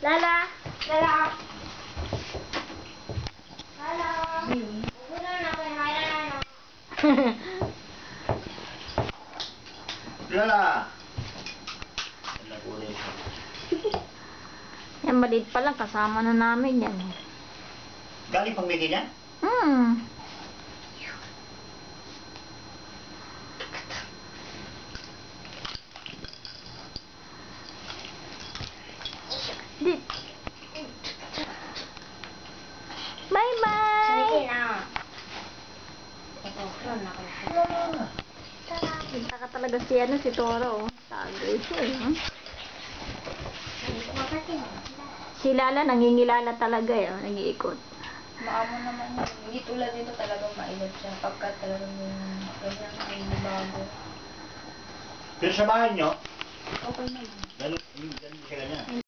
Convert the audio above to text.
Lala! Lala! Lala! Wala na kayo. Lala! Lala! Yan, maliit pa lang. Kasama na namin yan. Galing pang Mickey niya? Bye-bye! Sige na. Nagtaka talaga si Toro. Tagay siya eh. Si Lala nangingilala talaga eh. Nag-iikot. Maamo naman yun. Hindi tulad dito talagang mainit siya. Pagka talagang yung ganyan ay bago. Pero sa bahay niyo, Okay naman. ganun siya ganyan.